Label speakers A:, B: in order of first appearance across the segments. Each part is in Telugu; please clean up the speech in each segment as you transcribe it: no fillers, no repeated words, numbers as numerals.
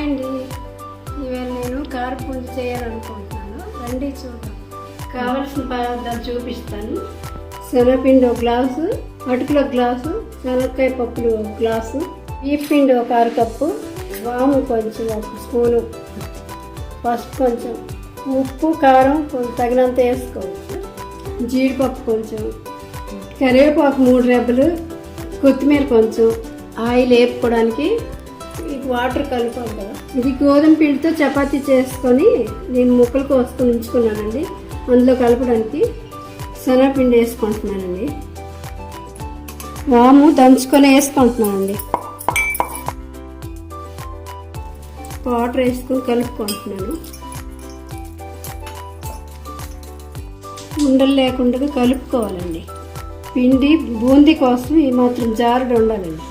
A: అండి, ఇవాళ నేను కారపుండి చేయాలనుకుంటున్నాను. రండి చూద్దాం. కావలసిన పదార్థాలు చూపిస్తాను. శనగపిండి ఒక గ్లాసు, అటుకులు ఒక గ్లాసు, శనగకాయ పప్పులు ఒక గ్లాసు, బీఫ్ పిండి ఒక అరకప్పు, వాము కొంచెం ఒక స్పూను, పసుపు కొంచెం, ఉప్పు కారం కొంచెం తగినంత వేసుకోవచ్చు, జీడిపప్పు కొంచెం, కరివేపాకు 3 రెబ్బలు, కొత్తిమీర కొంచెం, ఆయిల్ వేపుకోవడానికి వాటర్ కలుపుకోవాలి కదా. ఇది గోధుమ పిండితో చపాతీ చేసుకొని నేను ముక్కలు కోసుకొని ఉంచుకున్నానండి. అందులో కలపడానికి శనగపిండి వేసుకుంటున్నానండి. వాము దంచుకొని వేసుకుంటున్నానండి. వాటర్ వేసుకొని కలుపుకుంటున్నాను. ఉండలు లేకుండా కలుపుకోవాలండి. పిండి బూందీ కోసం ఈ మాత్రం జారుడు ఉండాలండి.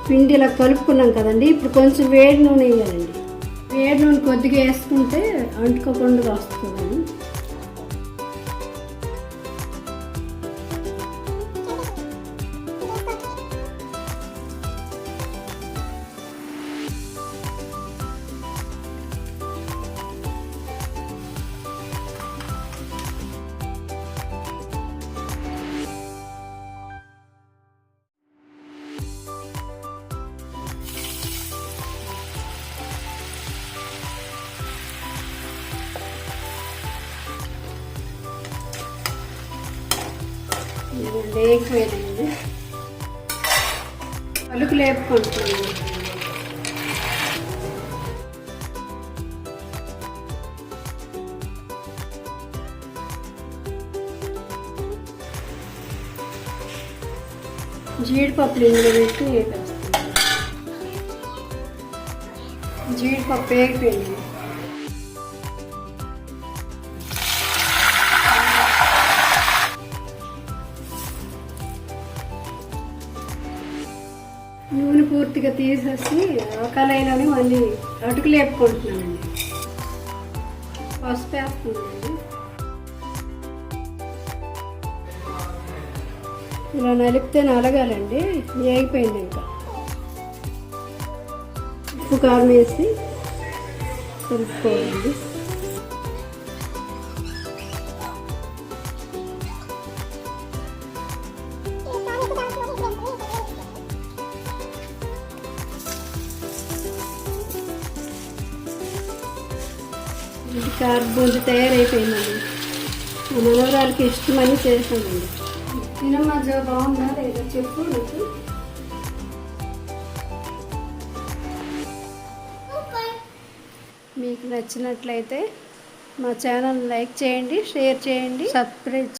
A: పిండి ఇలా కలుపుకున్నాం కదండి. ఇప్పుడు కొంచెం వేడి నూనె వేయాలండి. వేడి నూనె కొద్దిగా వేసుకుంటే అంటుకోకుండా వస్తుందండి. లేకపోయిందండి, పలుకు లేపుకుంటున్నాను. జీడిపప్పులు ఇందులో పెట్టి వేపేస్తాను. జీడిపప్పు వేగిపోయింది. నూనె పూర్తిగా తీసేసి ఆ కళాయిలోనే మళ్ళీ అటుకులు వేపుకుంటున్నానండి. పసుపు వేస్తున్నానండి. ఇలా నలిపితే నలగాలండి. వేగిపోయింది. ఇంకా ఉప్పు కారం వేసి కలుపుకోవాలండి. కారబూంది తయారైపోయిందండి. మా మనవరాలకి ఇష్టమని చేశానండి. తినమ్మా, బాగుందా లేదా చెప్పు నాకు. మీకు నచ్చినట్లయితే మా ఛానల్ లైక్ చేయండి, షేర్ చేయండి, సబ్స్క్రైబ్